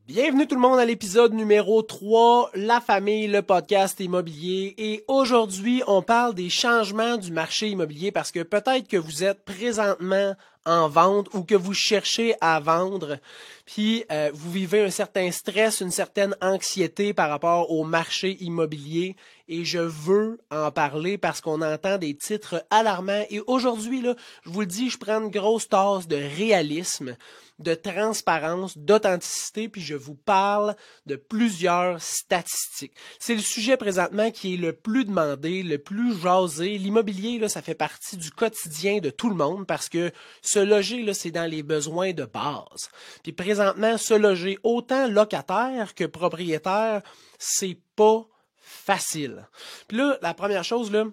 Bienvenue tout le monde à l'épisode numéro 3, La famille, le podcast immobilier. Et aujourd'hui, on parle des changements du marché immobilier parce que peut-être que vous êtes présentement en vente ou que vous cherchez à vendre, puis vous vivez un certain stress, une certaine anxiété par rapport au marché immobilier. Et je veux en parler parce qu'on entend des titres alarmants. Et aujourd'hui, là, je vous le dis, je prends une grosse tasse de réalisme, de transparence, d'authenticité, puis je vous parle de plusieurs statistiques. C'est le sujet présentement qui est le plus demandé, le plus jasé. L'immobilier, là, ça fait partie du quotidien de tout le monde parce que se loger, là, c'est dans les besoins de base. Puis présentement, se loger autant locataire que propriétaire, c'est pas facile. Puis là, la première chose, là,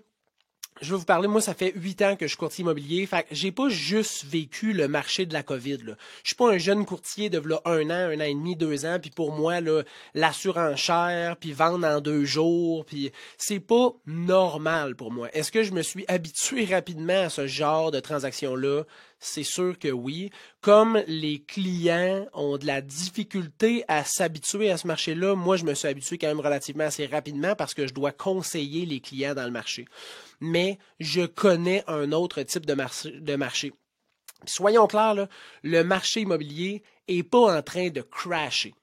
je vais vous parler, moi, ça fait 8 ans que je suis courtier immobilier. Fait que j'ai pas juste vécu le marché de la COVID, là. Je suis pas un jeune courtier de là, un an et demi, 2 ans, puis pour moi, là, l'assurenchère, puis vendre en 2 jours, puis c'est pas normal pour moi. Est-ce que je me suis habitué rapidement à ce genre de transaction-là? C'est sûr que oui. Comme les clients ont de la difficulté à s'habituer à ce marché-là, moi, je me suis habitué quand même relativement assez rapidement parce que je dois conseiller les clients dans le marché. Mais je connais un autre type de marché. Puis soyons clairs, là, le marché immobilier est pas en train de crasher.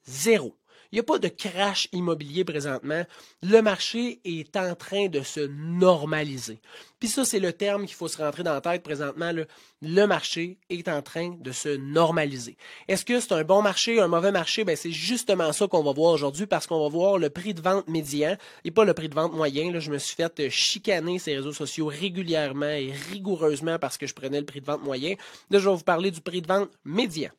Zéro. Il n'y a pas de crash immobilier présentement. Le marché est en train de se normaliser. Puis ça, c'est le terme qu'il faut se rentrer dans la tête présentement. Le marché est en train de se normaliser. Est-ce que c'est un bon marché, un mauvais marché? Ben, c'est justement ça qu'on va voir aujourd'hui parce qu'on va voir le prix de vente médian et pas le prix de vente moyen. Là, je me suis fait chicaner ces réseaux sociaux régulièrement et rigoureusement parce que je prenais le prix de vente moyen. Là, je vais vous parler du prix de vente médian.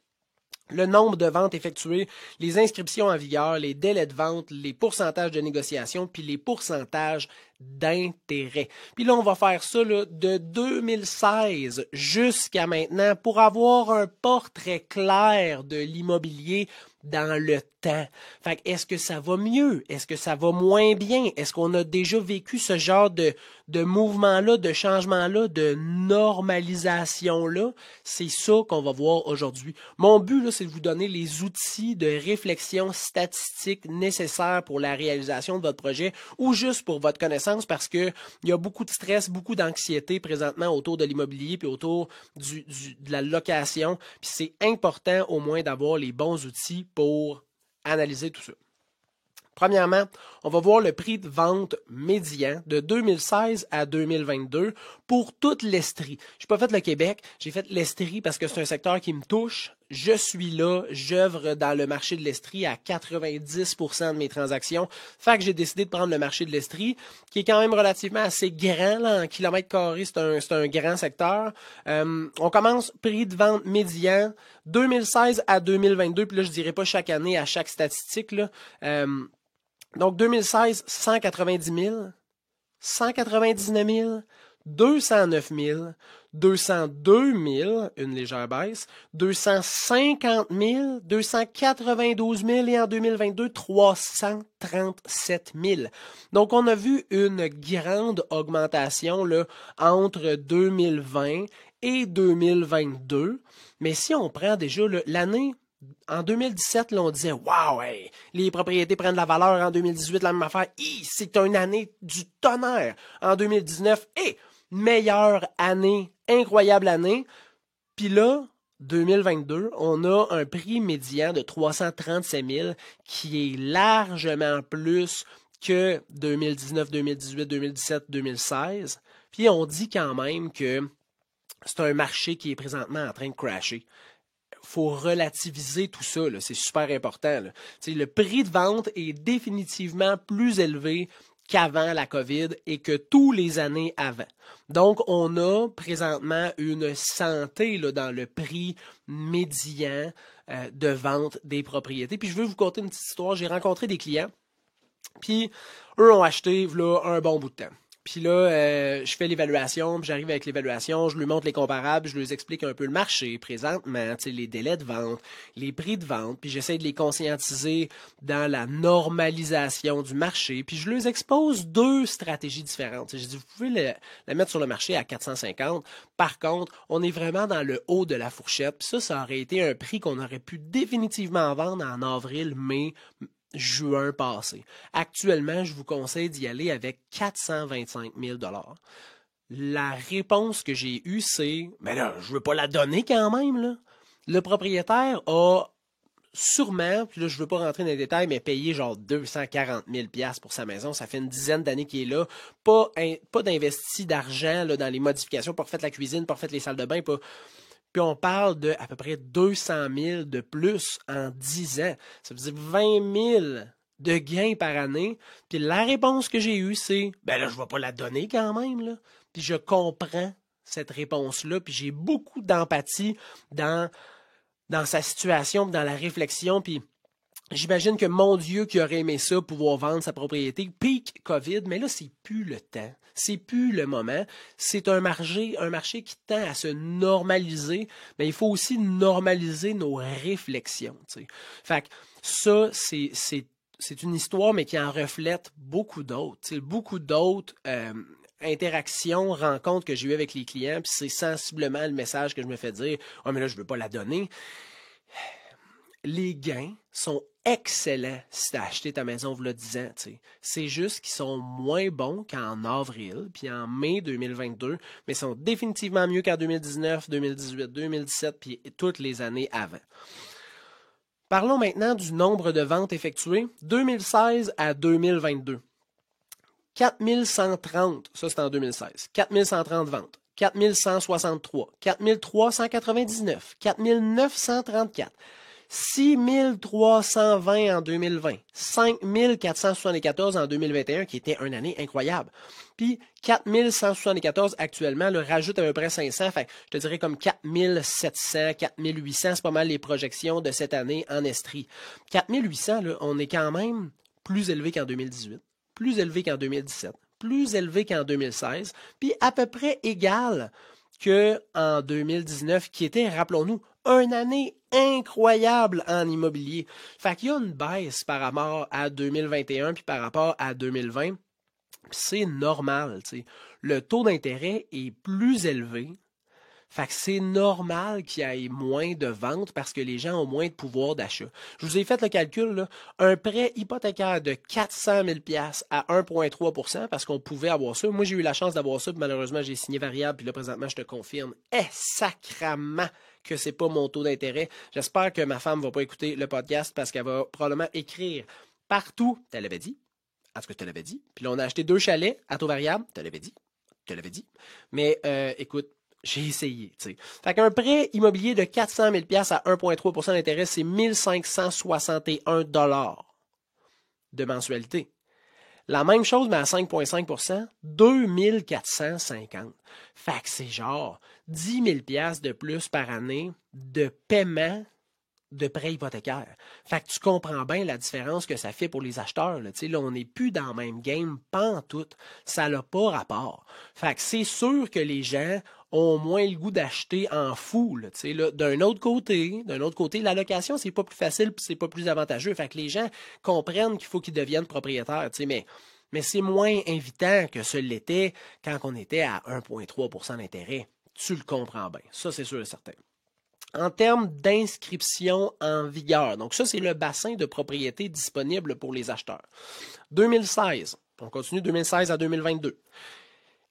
Le nombre de ventes effectuées, les inscriptions en vigueur, les délais de vente, les pourcentages de négociation, puis les pourcentages d'intérêt. Puis là, on va faire ça là, de 2016 jusqu'à maintenant pour avoir un portrait clair de l'immobilier dans le temps. Fait que est-ce que ça va mieux? Est-ce que ça va moins bien? Est-ce qu'on a déjà vécu ce genre de mouvement-là, de changement-là, de normalisation-là? C'est ça qu'on va voir aujourd'hui. Mon but, là, c'est de vous donner les outils de réflexion statistique nécessaires pour la réalisation de votre projet ou juste pour votre connaissance parce que il y a beaucoup de stress, beaucoup d'anxiété présentement autour de l'immobilier puis autour de la location. Puis c'est important au moins d'avoir les bons outils pour analyser tout ça. Premièrement, on va voir le prix de vente médian de 2016 à 2022 pour toute l'Estrie. Je n'ai pas fait le Québec, j'ai fait l'Estrie parce que c'est un secteur qui me touche. Je suis là, j'œuvre dans le marché de l'Estrie à 90% de mes transactions. Fait que j'ai décidé de prendre le marché de l'Estrie, qui est quand même relativement assez grand, là, en kilomètres carrés, c'est un grand secteur. On commence prix de vente médian 2016 à 2022, puis là je dirais pas chaque année à chaque statistique, là. Donc 2016, 190 000, 199 000, 209 000, 202 000, une légère baisse, 250 000, 292 000 et en 2022, 337 000. Donc, on a vu une grande augmentation là, entre 2020 et 2022. Mais si on prend déjà l'année en 2017, là, on disait « Wow, hey, les propriétés prennent de la valeur. » En 2018, la même affaire. C'est une année du tonnerre. En 2019, meilleure année, incroyable année. Puis là, 2022, on a un prix médian de 337 000 qui est largement plus que 2019, 2018, 2017, 2016. Puis on dit quand même que c'est un marché qui est présentement en train de crasher. Faut relativiser tout ça, là. C'est super important. Là. Le prix de vente est définitivement plus élevé qu'avant la COVID et que tous les années avant. Donc, on a présentement une santé là, dans le prix médian de vente des propriétés. Puis je veux vous conter une petite histoire. J'ai rencontré des clients, puis eux ont acheté là, un bon bout de temps. Puis là, je fais l'évaluation, puis j'arrive avec l'évaluation, je lui montre les comparables, je lui explique un peu le marché présentement, les délais de vente, les prix de vente, puis j'essaie de les conscientiser dans la normalisation du marché, puis je leur expose deux stratégies différentes. Je dis, vous pouvez la mettre sur le marché à 450, par contre, on est vraiment dans le haut de la fourchette, puis ça aurait été un prix qu'on aurait pu définitivement vendre en avril, mai, juin passé. Actuellement, je vous conseille d'y aller avec 425 000 $. La réponse que j'ai eue, c'est « Mais là, je veux pas la donner quand même, là. » Le propriétaire a sûrement, puis là, je veux pas rentrer dans les détails, mais payé genre 240 000 $ pour sa maison. Ça fait une dizaine d'années qu'il est là. Pas d'investi d'argent là, dans les modifications, pas refait la cuisine, pas refait les salles de bain, pas... Puis on parle de à peu près 200 000 de plus en 10 ans. Ça veut dire 20 000 de gains par année. Puis la réponse que j'ai eue, c'est « Ben là, je vais pas la donner quand même. » là. Puis je comprends cette réponse-là. Puis j'ai beaucoup d'empathie dans sa situation, dans la réflexion. Puis j'imagine que mon Dieu qui aurait aimé ça, pouvoir vendre sa propriété, pic COVID, mais là, c'est plus le temps. C'est plus le moment. C'est un marché qui tend à se normaliser, mais il faut aussi normaliser nos réflexions. T'sais. Fait que ça, c'est une histoire, mais qui en reflète beaucoup d'autres. T'sais, beaucoup d'autres interactions, rencontres que j'ai eues avec les clients, puis c'est sensiblement le message que je me fais dire « Ah, mais là, je veux pas la donner. » Les gains sont excellents si tu as acheté ta maison il y a 10 ans. T'sais. C'est juste qu'ils sont moins bons qu'en avril puis en mai 2022, mais sont définitivement mieux qu'en 2019, 2018, 2017 puis toutes les années avant. Parlons maintenant du nombre de ventes effectuées 2016 à 2022. 4130, ça c'est en 2016, 4130 ventes. 4163, 4399, 4934, 6320 en 2020, 5474 en 2021, qui était une année incroyable. Puis 4174 actuellement, le rajoute à peu près 500, fait je te dirais comme 4700, 4800, c'est pas mal les projections de cette année en Estrie. 4800, là, on est quand même plus élevé qu'en 2018, plus élevé qu'en 2017, plus élevé qu'en 2016, puis à peu près égal qu'en 2019, qui était, rappelons-nous, une année incroyable en immobilier. Fait qu'il y a une baisse par rapport à 2021 puis par rapport à 2020. C'est normal, tu sais. Le taux d'intérêt est plus élevé. Fait que c'est normal qu'il y ait moins de ventes parce que les gens ont moins de pouvoir d'achat. Je vous ai fait le calcul, là, un prêt hypothécaire de 400 000 $ à 1,3 % parce qu'on pouvait avoir ça. Moi, j'ai eu la chance d'avoir ça, puis malheureusement, j'ai signé variable, puis là, présentement, je te confirme, sacrament que c'est pas mon taux d'intérêt. J'espère que ma femme va pas écouter le podcast parce qu'elle va probablement écrire partout. Tu l'avais dit. En tout cas, je te l'avais dit. Puis là, on a acheté 2 chalets à taux variable. Tu l'avais dit. Je te l'avais dit. Mais écoute, j'ai essayé. T'sais. Fait qu'un prêt immobilier de 400 000 $ à 1,3 % d'intérêt, c'est 1561 $ de mensualité. La même chose, mais à 5,5 %, 2450. Fait que c'est genre 10 000 $ de plus par année de paiement de prêt hypothécaire. Fait que tu comprends bien la différence que ça fait pour les acheteurs. Là, là on n'est plus dans le même game, pantoute. Ça n'a pas rapport. Fait que c'est sûr que les gens ont moins le goût d'acheter en fou. Là, d'un autre côté, la location, c'est pas plus facile et c'est pas plus avantageux. Fait que les gens comprennent qu'il faut qu'ils deviennent propriétaires. Mais c'est moins invitant que ce l'était quand on était à 1,3 % d'intérêt. Tu le comprends bien. Ça, c'est sûr et certain. En termes d'inscription en vigueur, donc ça, c'est le bassin de propriété disponible pour les acheteurs. 2016, on continue 2016 à 2022.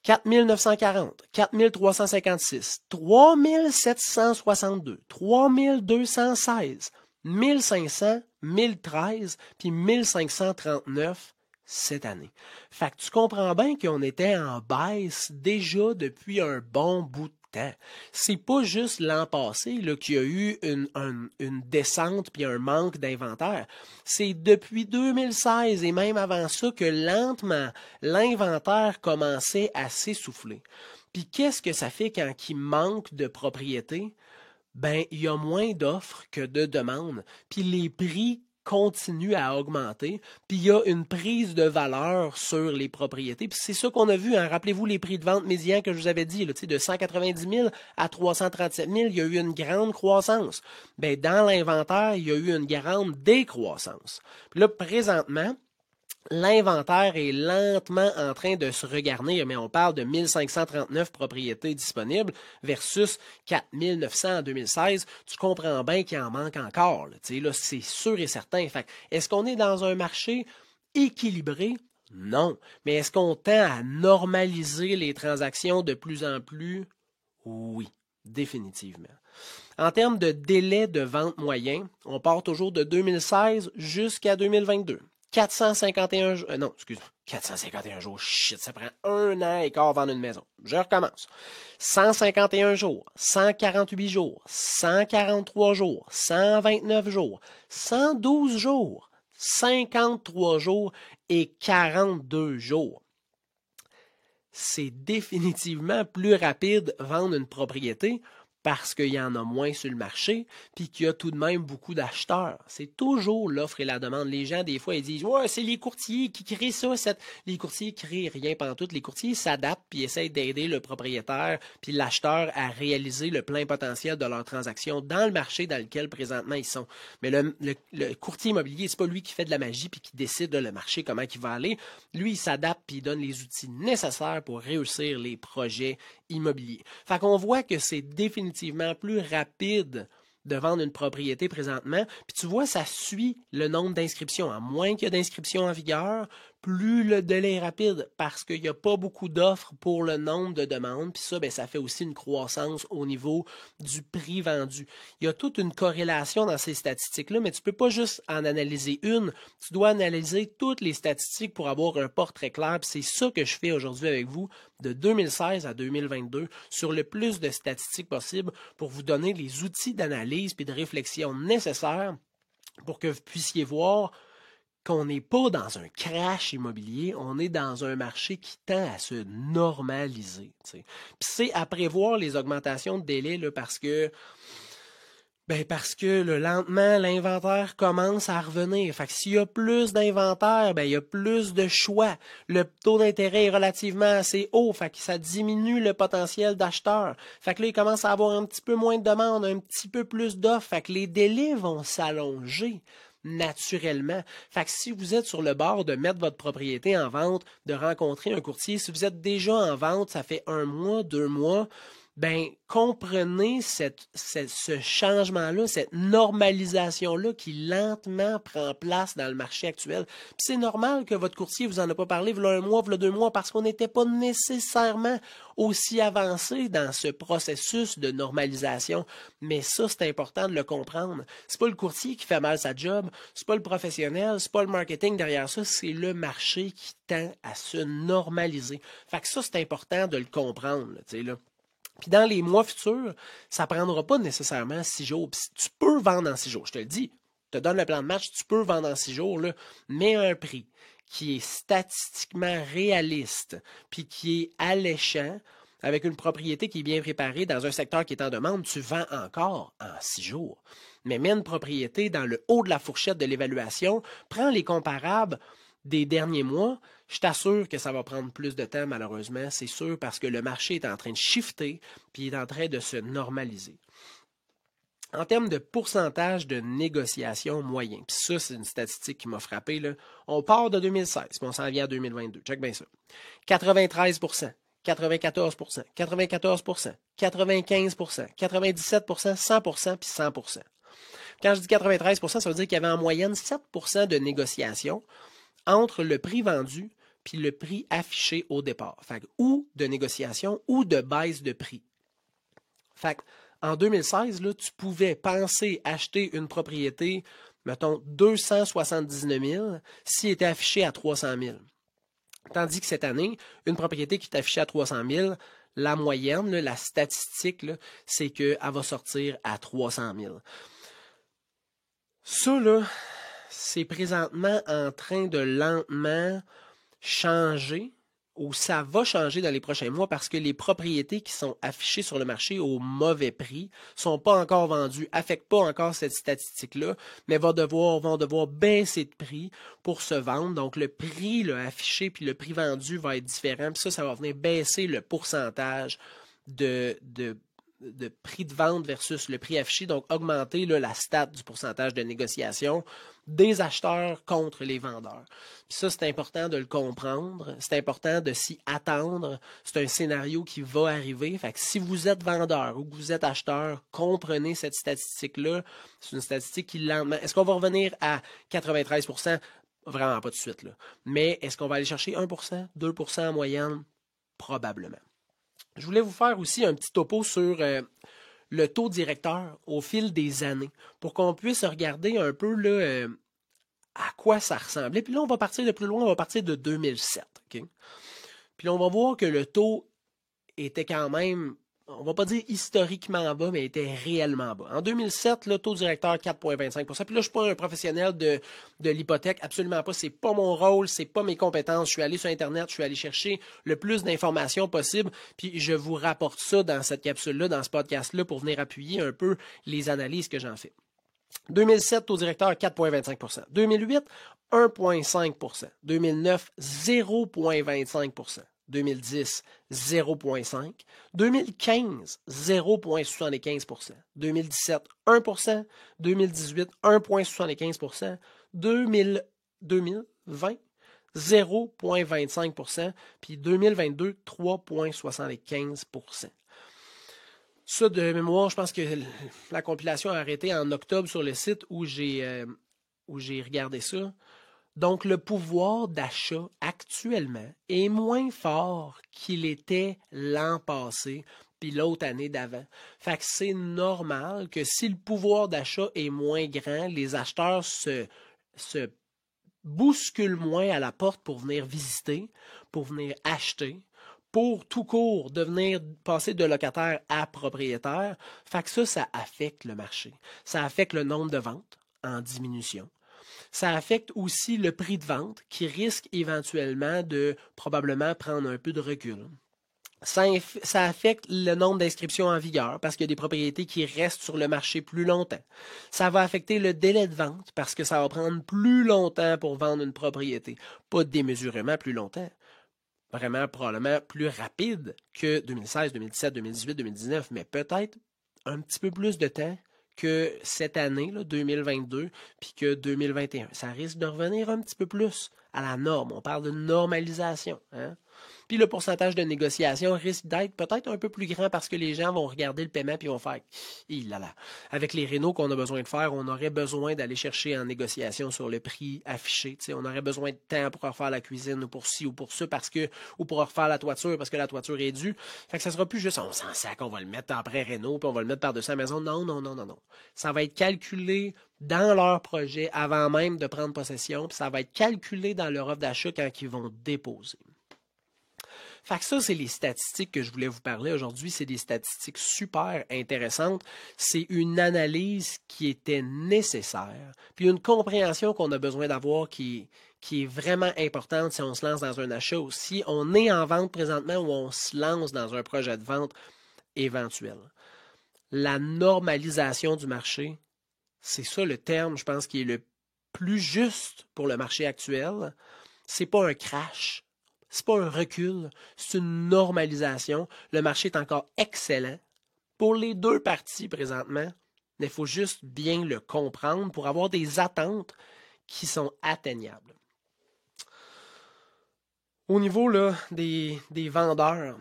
4 940, 4 356, 3 762, 3 216, 1500, 1013, puis 1539 cette année. Fait que tu comprends bien qu'on était en baisse déjà depuis un bon bout de temps. C'est pas juste l'an passé là, qu'il y a eu une descente puis un manque d'inventaire. C'est depuis 2016 et même avant ça que lentement, l'inventaire commençait à s'essouffler. Puis qu'est-ce que ça fait quand il manque de propriété? Ben, il y a moins d'offres que de demandes. Puis les prix continue à augmenter, puis il y a une prise de valeur sur les propriétés. Puis c'est ça qu'on a vu, hein. Rappelez-vous les prix de vente médians que je vous avais dit, là, de 190 000 à 337 000, il y a eu une grande croissance. Ben, dans l'inventaire, il y a eu une grande décroissance. Puis là, présentement, l'inventaire est lentement en train de se regarnir, mais on parle de 1539 propriétés disponibles versus 4900 en 2016. Tu comprends bien qu'il en manque encore. Là, c'est sûr et certain. Fait, est-ce qu'on est dans un marché équilibré? Non. Mais est-ce qu'on tend à normaliser les transactions de plus en plus? Oui, définitivement. En termes de délai de vente moyen, on part toujours de 2016 jusqu'à 2022. 451 jours, 451 jours, shit, ça prend 1 an et quart vendre une maison. Je recommence. 151 jours, 148 jours, 143 jours, 129 jours, 112 jours, 53 jours et 42 jours. C'est définitivement plus rapide vendre une propriété parce qu'il y en a moins sur le marché, puis qu'il y a tout de même beaucoup d'acheteurs. C'est toujours l'offre et la demande. Les gens, des fois, ils disent « Ouais, c'est les courtiers qui créent ça. » Les courtiers créent rien pantoute. Les courtiers s'adaptent puis essayent d'aider le propriétaire puis l'acheteur à réaliser le plein potentiel de leur transaction dans le marché dans lequel présentement ils sont. Mais le courtier immobilier, c'est pas lui qui fait de la magie puis qui décide le marché, comment il va aller. Lui, il s'adapte puis il donne les outils nécessaires pour réussir les projets immobiliers. Fait qu'on voit que c'est définitivement plus rapide de vendre une propriété présentement. Puis tu vois, ça suit le nombre d'inscriptions. À moins qu'il y ait d'inscriptions en vigueur, plus le délai est rapide parce qu'il n'y a pas beaucoup d'offres pour le nombre de demandes. Puis ça, ben, ça fait aussi une croissance au niveau du prix vendu. Il y a toute une corrélation dans ces statistiques-là, mais tu ne peux pas juste en analyser une. Tu dois analyser toutes les statistiques pour avoir un portrait clair. Puis c'est ça que je fais aujourd'hui avec vous de 2016 à 2022 sur le plus de statistiques possible pour vous donner les outils d'analyse et de réflexion nécessaires pour que vous puissiez voir qu'on n'est pas dans un crash immobilier, on est dans un marché qui tend à se normaliser. Puis c'est à prévoir les augmentations de délai là, parce que lentement, l'inventaire commence à revenir. Fait que s'il y a plus d'inventaire, il y a plus de choix. Le taux d'intérêt est relativement assez haut. Fait que ça diminue le potentiel d'acheteur. Fait que là, il commence à avoir un petit peu moins de demandes, un petit peu plus d'offres. Fait que les délais vont s'allonger naturellement. Fait que si vous êtes sur le bord de mettre votre propriété en vente, de rencontrer un courtier, si vous êtes déjà en vente, ça fait 1 mois, 2 mois, comprenez ce changement-là, cette normalisation-là qui lentement prend place dans le marché actuel. Puis c'est normal que votre courtier vous en a pas parlé v'là 1 mois, v'là 2 mois, parce qu'on n'était pas nécessairement aussi avancé dans ce processus de normalisation. Mais ça, c'est important de le comprendre. C'est pas le courtier qui fait mal sa job, c'est pas le professionnel, c'est pas le marketing derrière ça, c'est le marché qui tend à se normaliser. Fait que ça, c'est important de le comprendre, tu sais, là. Puis dans les mois futurs, ça ne prendra pas nécessairement 6 jours. Puis tu peux vendre en 6 jours, je te le dis. Je te donne le plan de match, tu peux vendre en 6 jours, là, mais à un prix qui est statistiquement réaliste, puis qui est alléchant, avec une propriété qui est bien préparée dans un secteur qui est en demande, tu vends encore en 6 jours. Mais mets une propriété dans le haut de la fourchette de l'évaluation, prends les comparables des derniers mois, je t'assure que ça va prendre plus de temps, malheureusement, c'est sûr, parce que le marché est en train de shifter, puis il est en train de se normaliser. En termes de pourcentage de négociation moyen, puis ça, c'est une statistique qui m'a frappé, là. On part de 2016, puis on s'en vient à 2022. Check bien ça. 93%, 94%, 94%, 95%, 97%, 100%, puis 100%. Quand je dis 93%, ça veut dire qu'il y avait en moyenne 7% de négociation entre le prix vendu puis le prix affiché au départ. Fait, ou de négociation ou de baisse de prix. Fait, en 2016, là, tu pouvais penser acheter une propriété, mettons, 279 000 s'il était affiché à 300 000. Tandis que cette année, une propriété qui est affichée à 300 000, la moyenne, là, la statistique, là, c'est qu'elle va sortir à 300 000. Ça, là, c'est présentement en train de lentement changer où ça va changer dans les prochains mois parce que les propriétés qui sont affichées sur le marché au mauvais prix sont pas encore vendues, affectent pas encore cette statistique-là, mais vont devoir baisser de prix pour se vendre. Donc, le prix là, affiché puis le prix vendu va être différent. Puis ça va venir baisser le pourcentage de prix de vente versus le prix affiché, donc augmenter là, la stat du pourcentage de négociation des acheteurs contre les vendeurs. Puis ça, c'est important de le comprendre, c'est important de s'y attendre, c'est un scénario qui va arriver. Fait que si vous êtes vendeur ou que vous êtes acheteur, comprenez cette statistique-là. C'est une statistique qui lentement... Est-ce qu'on va revenir à 93%? Vraiment pas tout de suite, là. Mais est-ce qu'on va aller chercher 1%, 2% en moyenne? Probablement. Je voulais vous faire aussi un petit topo sur le taux directeur au fil des années pour qu'on puisse regarder un peu là, à quoi ça ressemblait. Puis là, on va partir de plus loin, on va partir de 2007. Okay? Puis là, on va voir que le taux était quand même, on va pas dire historiquement bas, mais était réellement bas. En 2007, le taux directeur 4,25%. Puis là, je suis pas un professionnel de l'hypothèque, absolument pas. C'est pas mon rôle, c'est pas mes compétences. Je suis allé sur Internet, je suis allé chercher le plus d'informations possible, puis je vous rapporte ça dans cette capsule-là, dans ce podcast-là, pour venir appuyer un peu les analyses que j'en fais. 2007, taux directeur 4,25%. 2008, 1,5%. 2009, 0,25%. 2010, 0,5%. 2015, 0,75%. 2017, 1%. 2018, 1,75%. 2020, 0,25%. Puis 2022, 3,75%. Ça, de mémoire, je pense que la compilation a arrêté en octobre sur le site où j'ai regardé ça. Donc, le pouvoir d'achat actuellement est moins fort qu'il était l'an passé puis l'autre année d'avant. Fait que c'est normal que si le pouvoir d'achat est moins grand, les acheteurs se bousculent moins à la porte pour venir visiter, pour venir acheter, pour tout court devenir passer de locataire à propriétaire. Fait que ça affecte le marché. Ça affecte le nombre de ventes en diminution. Ça affecte aussi le prix de vente qui risque éventuellement de probablement prendre un peu de recul. Ça affecte le nombre d'inscriptions en vigueur parce qu'il y a des propriétés qui restent sur le marché plus longtemps. Ça va affecter le délai de vente parce que ça va prendre plus longtemps pour vendre une propriété. Pas démesurément plus longtemps. Vraiment, probablement plus rapide que 2016, 2017, 2018, 2019, mais peut-être un petit peu plus de temps que cette année, là, 2022, puis que 2021. Ça risque de revenir un petit peu plus à la norme. On parle de normalisation. Hein? Puis le pourcentage de négociation risque d'être peut-être un peu plus grand parce que les gens vont regarder le paiement puis vont faire avec les rénaux qu'on a besoin de faire, on aurait besoin d'aller chercher en négociation sur le prix affiché. T'sais, on aurait besoin de temps pour refaire la cuisine ou pour ci ou pour ça ou pour refaire la toiture parce que la toiture est due. Fait que ça sera plus juste on s'en sac, on va le mettre après réno puis on va le mettre par-dessus la maison. Non. Ça va être calculé dans leur projet avant même de prendre possession, puis ça va être calculé dans leur offre d'achat quand ils vont déposer. Fait que ça, c'est les statistiques que je voulais vous parler aujourd'hui. C'est des statistiques super intéressantes. C'est une analyse qui était nécessaire, puis une compréhension qu'on a besoin d'avoir qui est vraiment importante si on se lance dans un achat ou si on est en vente présentement ou on se lance dans un projet de vente éventuel. La normalisation du marché, c'est ça le terme, je pense, qui est le plus juste pour le marché actuel. C'est pas un crash. C'est pas un recul, c'est une normalisation. Le marché est encore excellent pour les deux parties présentement, mais il faut juste bien le comprendre pour avoir des attentes qui sont atteignables. Au niveau là, des vendeurs,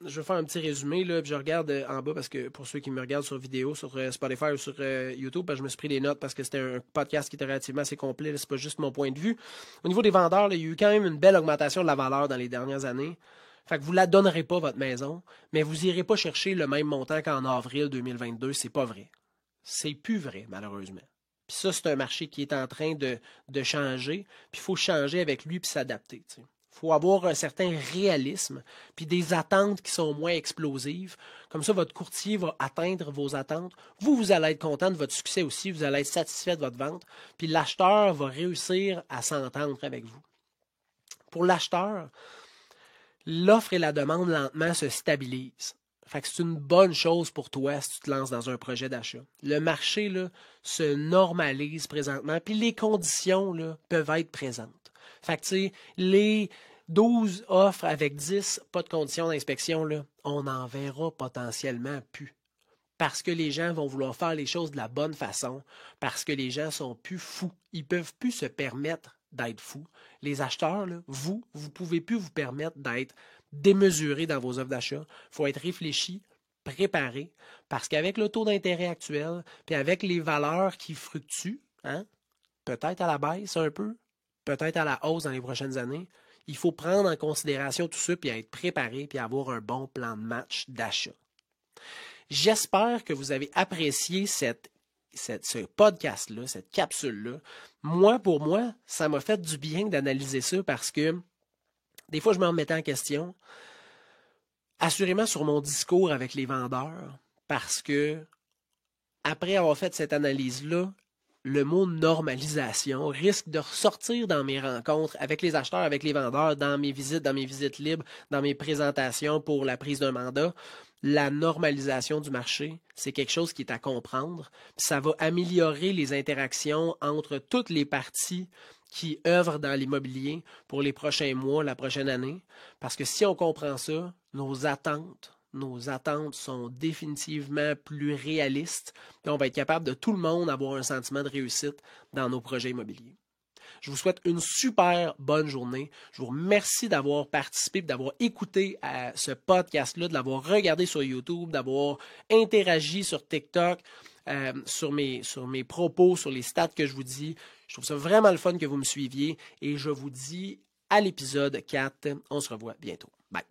je vais faire un petit résumé, là, puis je regarde en bas parce que pour ceux qui me regardent sur vidéo, sur Spotify ou sur YouTube, je me suis pris des notes parce que c'était un podcast qui était relativement assez complet, c'est pas juste mon point de vue. Au niveau des vendeurs, là, il y a eu quand même une belle augmentation de la valeur dans les dernières années. Fait que vous la donnerez pas, votre maison, mais vous irez pas chercher le même montant qu'en avril 2022, c'est pas vrai. C'est plus vrai, malheureusement. Puis ça, c'est un marché qui est en train de changer, puis il faut changer avec lui puis s'adapter, tu sais. Il faut avoir un certain réalisme, puis des attentes qui sont moins explosives. Comme ça, votre courtier va atteindre vos attentes. Vous allez être content de votre succès aussi, vous allez être satisfait de votre vente, puis l'acheteur va réussir à s'entendre avec vous. Pour l'acheteur, l'offre et la demande lentement se stabilisent. Fait que c'est une bonne chose pour toi si tu te lances dans un projet d'achat. Le marché là, se normalise présentement, puis les conditions là, peuvent être présentes. Fait que tu sais, les 12 offres avec 10 pas de conditions d'inspection, là, on en verra potentiellement plus. Parce que les gens vont vouloir faire les choses de la bonne façon, parce que les gens sont plus fous. Ils peuvent plus se permettre d'être fous. Les acheteurs, là, vous pouvez plus vous permettre d'être démesuré dans vos offres d'achat. Il faut être réfléchi, préparé, parce qu'avec le taux d'intérêt actuel, puis avec les valeurs qui fluctuent, hein, peut-être à la baisse un peu, peut-être à la hausse dans les prochaines années, il faut prendre en considération tout ça, puis être préparé, puis avoir un bon plan de match d'achat. J'espère que vous avez apprécié ce podcast-là, cette capsule-là. Moi, pour moi, ça m'a fait du bien d'analyser ça parce que des fois, je me remettais en question, assurément sur mon discours avec les vendeurs, parce que après avoir fait cette analyse-là, le mot normalisation risque de ressortir dans mes rencontres avec les acheteurs, avec les vendeurs, dans mes visites libres, dans mes présentations pour la prise d'un mandat. La normalisation du marché, c'est quelque chose qui est à comprendre. Ça va améliorer les interactions entre toutes les parties qui œuvrent dans l'immobilier pour les prochains mois, la prochaine année. Parce que si on comprend ça, nos attentes sont définitivement plus réalistes. Et on va être capable de tout le monde avoir un sentiment de réussite dans nos projets immobiliers. Je vous souhaite une super bonne journée. Je vous remercie d'avoir participé, d'avoir écouté à ce podcast-là, de l'avoir regardé sur YouTube, d'avoir interagi sur TikTok, sur mes propos, sur les stats que je vous dis. Je trouve ça vraiment le fun que vous me suiviez et je vous dis à l'épisode 4. On se revoit bientôt. Bye.